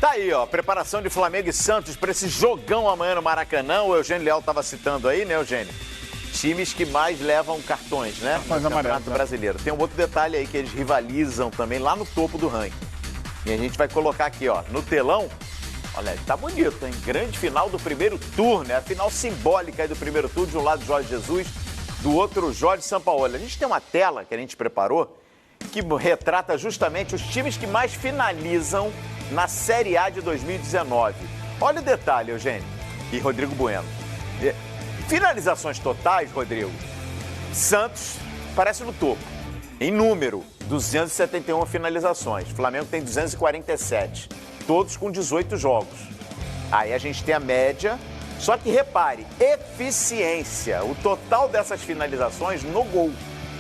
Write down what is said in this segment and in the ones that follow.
Tá aí, ó, preparação de Flamengo e Santos para esse jogão amanhã no Maracanã. O Eugênio Leal estava citando aí, né, Eugênio? Times que mais levam cartões, né? Cartões amarelos, brasileiro. Tem um outro detalhe aí que eles rivalizam também lá no topo do ranking. E a gente vai colocar aqui, ó, no telão. Olha, tá bonito, hein? Grande final do primeiro turno, né? A final simbólica aí do primeiro turno, de um lado Jorge Jesus, do outro Jorge Sampaoli. A gente tem uma tela que a gente preparou que retrata justamente os times que mais finalizam na Série A de 2019. Olha o detalhe, Eugênio e Rodrigo Bueno. Finalizações totais, Rodrigo. Santos parece no topo. Em número, 271 finalizações. Flamengo tem 247. Todos com 18 jogos. Aí a gente tem a média. Só que repare, eficiência. O total dessas finalizações no gol.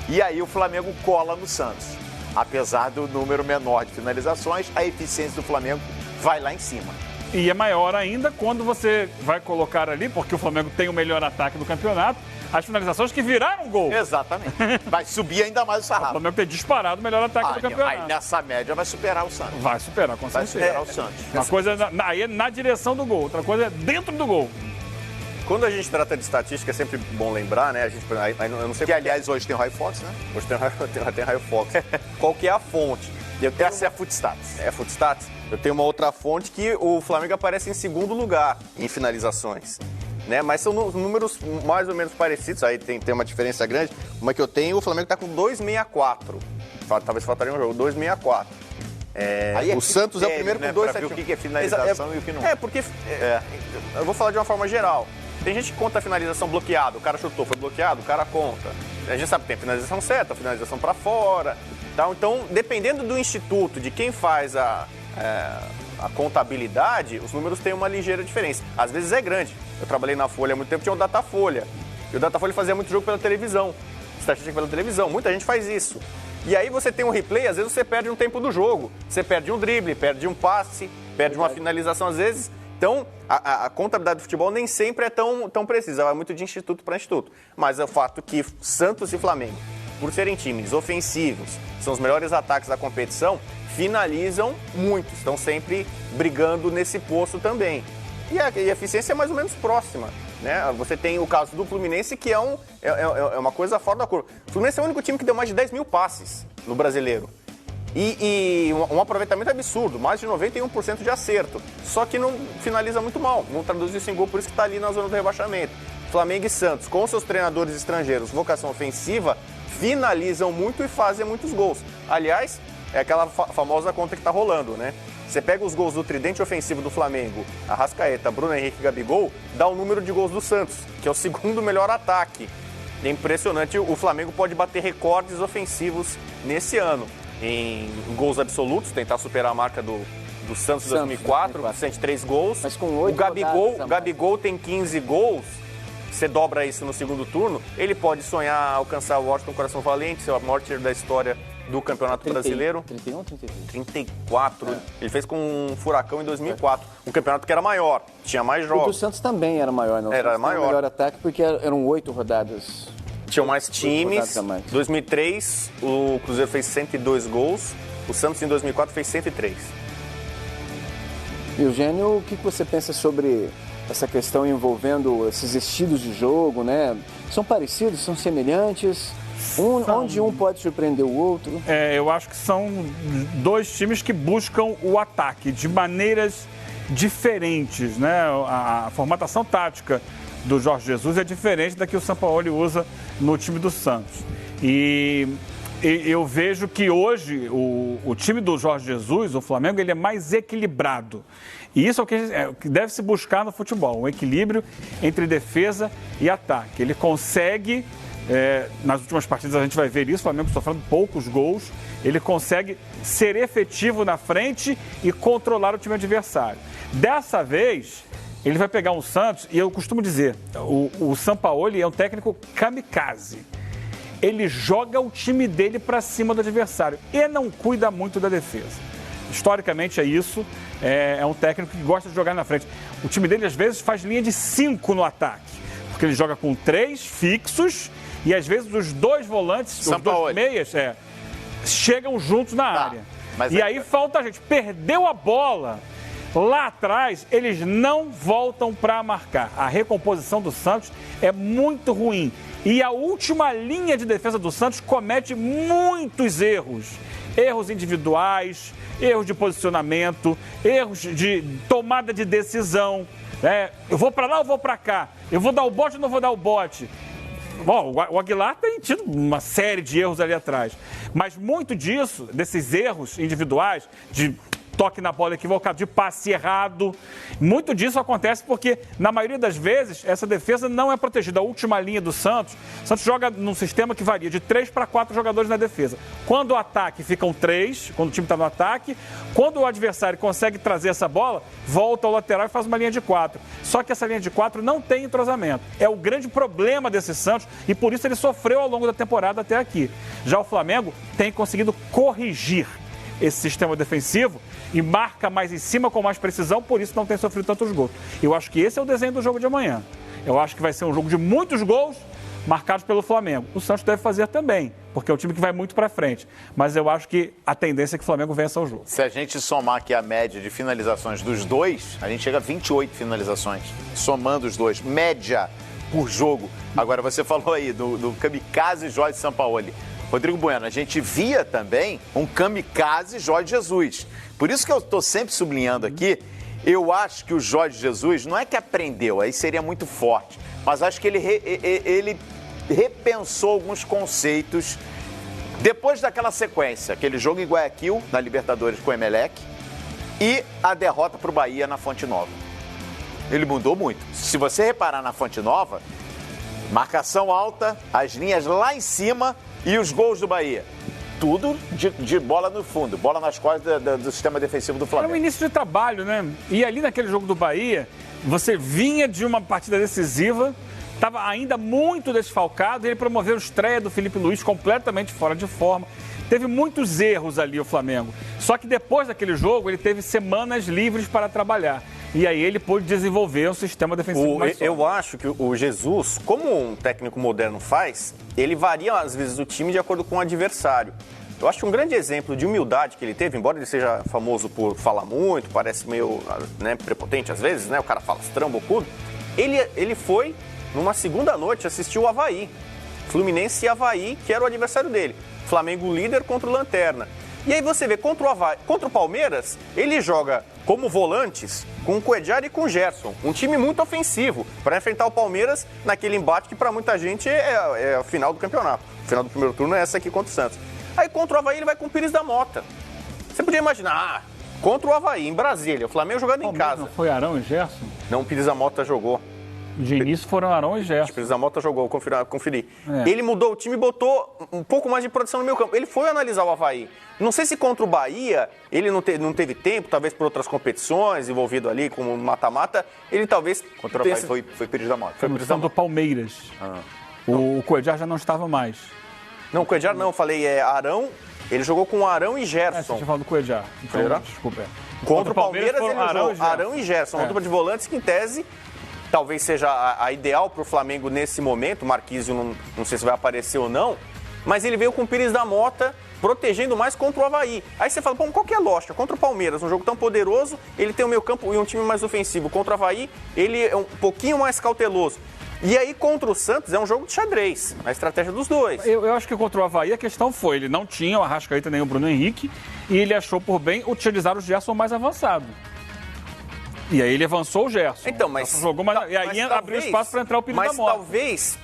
E aí o Flamengo cola no Santos. Apesar do número menor de finalizações, a eficiência do Flamengo vai lá em cima. E é maior ainda quando você vai colocar ali, porque o Flamengo tem o melhor ataque do campeonato, as finalizações que viraram gol. Exatamente. Vai subir ainda mais o sarrafo. O Flamengo tem disparado o melhor ataque do campeonato. Aí nessa média vai superar o Santos. Vai superar, com certeza. Vai superar o Santos. Uma coisa aí é na direção do gol, outra coisa é dentro do gol. Quando a gente trata de estatística, é sempre bom lembrar, né? Eu não sei que, aliás, hoje tem o Rai Fox, né? Hoje tem Rai Fox. Qual que é a fonte? Essa é a Footstats. É a Footstats. Eu tenho uma outra fonte que o Flamengo aparece em segundo lugar em finalizações. Né? Mas são números mais ou menos parecidos, aí tem uma diferença grande. Uma que eu tenho, o Flamengo está com 2,64. Talvez faltaria um jogo, 2,64. O Santos é o primeiro com 2,71. O que é finalização e o que não. Eu vou falar de uma forma geral. Tem gente que conta a finalização bloqueada, o cara chutou, foi bloqueado, o cara conta. A gente sabe que tem finalização certa, finalização para fora. Tal. Então, dependendo do instituto, de quem faz a contabilidade, os números têm uma ligeira diferença. Às vezes é grande. Eu trabalhei na Folha há muito tempo, tinha o Datafolha. E o Datafolha fazia muito jogo pela televisão. Estatística pela televisão, muita gente faz isso. E aí você tem um replay, às vezes você perde um tempo do jogo. Você perde um drible, perde um passe, perde uma finalização às vezes. Então, a contabilidade do futebol nem sempre é tão precisa, vai muito de instituto para instituto. Mas é o fato que Santos e Flamengo, por serem times ofensivos, são os melhores ataques da competição, finalizam muito, estão sempre brigando nesse posto também. E a eficiência é mais ou menos próxima. Né? Você tem o caso do Fluminense, que é uma coisa fora da curva. O Fluminense é o único time que deu mais de 10 mil passes no Brasileiro. E um aproveitamento absurdo, mais de 91% de acerto. Só que não finaliza muito mal, não traduz isso em gol, por isso que está ali na zona do rebaixamento. Flamengo e Santos, com seus treinadores estrangeiros, vocação ofensiva, finalizam muito e fazem muitos gols. Aliás, é aquela famosa conta que está rolando, né? Você pega os gols do tridente ofensivo do Flamengo, Arrascaeta, Bruno Henrique e Gabigol, dá o número de gols do Santos, que é o segundo melhor ataque. É impressionante, o Flamengo pode bater recordes ofensivos nesse ano. Em gols absolutos, tentar superar a marca do Santos em 2004, 103 gols. Mas com 8 o Gabigol tem 15 gols, você dobra isso no segundo turno, ele pode sonhar alcançar o Washington Coração Valente, ser o maior tiro da história do Campeonato Brasileiro. 31 ou 33? 34. Ele fez com um Furacão em 2004. Um campeonato que era maior, tinha mais jogos. O do Santos também era maior, não? Era maior. O melhor ataque porque eram 8 rodadas. Tinham mais times. Em 2003, o Cruzeiro fez 102 gols. O Santos, em 2004, fez 103. Eugênio, o que você pensa sobre essa questão envolvendo esses estilos de jogo, né? São parecidos, são semelhantes? Onde um pode surpreender o outro? Eu acho que são dois times que buscam o ataque de maneiras diferentes, né? A formatação tática do Jorge Jesus é diferente da que o Sampaoli usa no time do Santos. E eu vejo que hoje o time do Jorge Jesus, o Flamengo, ele é mais equilibrado. E isso é o que deve se buscar no futebol, um equilíbrio entre defesa e ataque. Ele consegue, nas últimas partidas a gente vai ver isso, o Flamengo sofrendo poucos gols, ele consegue ser efetivo na frente e controlar o time adversário. Dessa vez, ele vai pegar um Santos, e eu costumo dizer, o Sampaoli é um técnico kamikaze. Ele joga o time dele para cima do adversário e não cuida muito da defesa. Historicamente é isso, é um técnico que gosta de jogar na frente. O time dele às vezes faz linha de 5 no ataque, porque ele joga com 3 fixos e às vezes os 2 volantes, os 2 meias, chegam juntos na área. E aí falta a gente, perdeu a bola. Lá atrás, eles não voltam para marcar. A recomposição do Santos é muito ruim. E a última linha de defesa do Santos comete muitos erros. Erros individuais, erros de posicionamento, erros de tomada de decisão. Eu vou para lá ou vou para cá? Eu vou dar o bote ou não vou dar o bote? Bom, o Aguilar tem tido uma série de erros ali atrás. Mas muito disso, desses erros individuais, de toque na bola equivocado, de passe errado, muito disso acontece porque, na maioria das vezes, essa defesa não é protegida. A última linha do Santos, o Santos joga num sistema que varia de 3 para 4 jogadores na defesa. Quando o ataque ficam 3, quando o time está no ataque, quando o adversário consegue trazer essa bola, volta ao lateral e faz uma linha de 4. Só que essa linha de 4 não tem entrosamento. É o grande problema desse Santos e por isso ele sofreu ao longo da temporada até aqui. Já o Flamengo tem conseguido corrigir esse sistema defensivo e marca mais em cima com mais precisão, por isso não tem sofrido tantos gols. Eu acho que esse é o desenho do jogo de amanhã. Eu acho que vai ser um jogo de muitos gols marcados pelo Flamengo. O Santos deve fazer também, porque é um time que vai muito para frente. Mas eu acho que a tendência é que o Flamengo vença o jogo. Se a gente somar aqui a média de finalizações dos dois, a gente chega a 28 finalizações, somando os dois. Média por jogo. Agora, você falou aí do kamikaze Jorge Sampaoli. Rodrigo Bueno, a gente via também um kamikaze Jorge Jesus. Por isso que eu estou sempre sublinhando aqui, eu acho que o Jorge Jesus não é que aprendeu, aí seria muito forte, mas acho que ele repensou alguns conceitos depois daquela sequência, aquele jogo em Guayaquil, na Libertadores com o Emelec, e a derrota para o Bahia na Fonte Nova. Ele mudou muito. Se você reparar na Fonte Nova, marcação alta, as linhas lá em cima e os gols do Bahia. Tudo de bola no fundo, bola nas costas do sistema defensivo do Flamengo. Era um início de trabalho, né? E ali naquele jogo do Bahia, você vinha de uma partida decisiva, estava ainda muito desfalcado, e ele promoveu a estreia do Felipe Luiz completamente fora de forma. Teve muitos erros ali o Flamengo. Só que depois daquele jogo, ele teve semanas livres para trabalhar. E aí ele pôde desenvolver um sistema defensivo mais sólido. Eu acho que o Jesus, como um técnico moderno faz, ele varia às vezes o time de acordo com o adversário. Eu acho que um grande exemplo de humildade que ele teve, embora ele seja famoso por falar muito, parece meio prepotente às vezes, né? O cara fala estrambocudo. Ele foi, numa segunda noite, assistir o Avaí. Fluminense e Avaí, que era o adversário dele. Flamengo líder contra o Lanterna. E aí você vê, contra o Palmeiras, ele joga como volantes com o Cuéllar e com o Gerson. Um time muito ofensivo para enfrentar o Palmeiras naquele embate que para muita gente é a final do campeonato. O final do primeiro turno é essa aqui contra o Santos. Aí contra o Avaí ele vai com o Pires da Mota. Você podia imaginar, contra o Avaí, em Brasília, o Flamengo jogando em casa. Não foi Arão e Gerson? Não, o Pires da Mota jogou. De início foram Arão e Gerson. O Pires da Mota jogou, conferi. Ele mudou o time e botou um pouco mais de proteção no meio campo. Ele foi analisar o Avaí. Não sei se contra o Bahia, ele não teve tempo, talvez por outras competições, envolvido ali como mata-mata, ele talvez... Contra o Bahia foi Pires da Mota. Foi Pires da Mota. Do Palmeiras. O Cuéllar já não estava mais. Não, o Cuéllar não, eu falei Arão, ele jogou com Arão e Gerson. Você tinha falado do Cuéllar. Então, desculpa. Contra o Palmeiras ele jogou Arão e Gerson, uma dupla de volantes que em tese... Talvez seja a ideal para o Flamengo nesse momento. O Marquísio não sei se vai aparecer ou não. Mas ele veio com o Pires da Mota protegendo mais contra o Avaí. Aí você fala, qual que é a lógica? Contra o Palmeiras, um jogo tão poderoso, ele tem o meio campo e um time mais ofensivo. Contra o Avaí, ele é um pouquinho mais cauteloso. E aí, contra o Santos, é um jogo de xadrez, a estratégia dos dois. Eu acho que contra o Avaí a questão foi, ele não tinha o Arrascaeta nem o Bruno Henrique, e ele achou por bem utilizar o Gerson mais avançado. E aí ele avançou o Gerson. Então, mas... E aí abriu espaço para entrar o Pires da Mota. Mas talvez,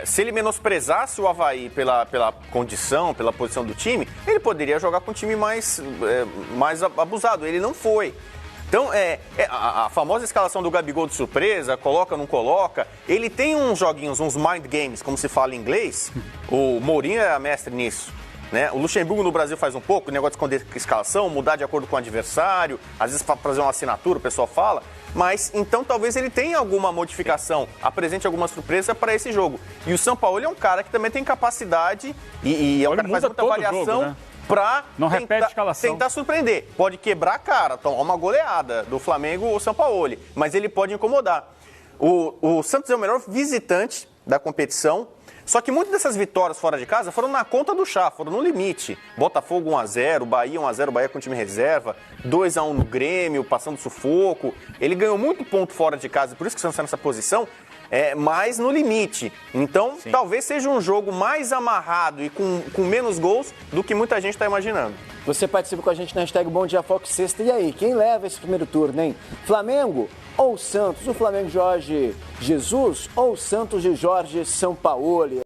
se ele menosprezasse o Avaí pela condição, pela posição do time, ele poderia jogar com um time mais abusado. Ele não foi. Então, a famosa escalação do Gabigol de surpresa, coloca, não coloca, ele tem uns joguinhos, uns mind games, como se fala em inglês. O Mourinho é mestre nisso. Né? O Luxemburgo no Brasil faz um pouco, o negócio de esconder escalação, mudar de acordo com o adversário, às vezes para fazer uma assinatura, o pessoal fala, mas então talvez ele tenha alguma modificação, apresente alguma surpresa para esse jogo. E o Sampaoli é um cara que também tem capacidade e é um cara que faz muita variação, né? Para tentar surpreender. Pode quebrar a cara, tomar uma goleada do Flamengo ou Sampaoli, mas ele pode incomodar. O Santos é o melhor visitante da competição. Só que muitas dessas vitórias fora de casa foram na conta do chá, foram no limite. Botafogo 1-0, Bahia 1-0, Bahia com time reserva, 2-1 no Grêmio, passando sufoco. Ele ganhou muito ponto fora de casa, por isso que você está nessa posição, mais no limite. Então, talvez seja um jogo mais amarrado e com menos gols do que muita gente está imaginando. Você participa com a gente na hashtag Bom Dia Foco Sexta. E aí, quem leva esse primeiro turno, hein? Flamengo ou Santos? O Flamengo de Jorge Jesus ou Santos de Jorge Sampaoli?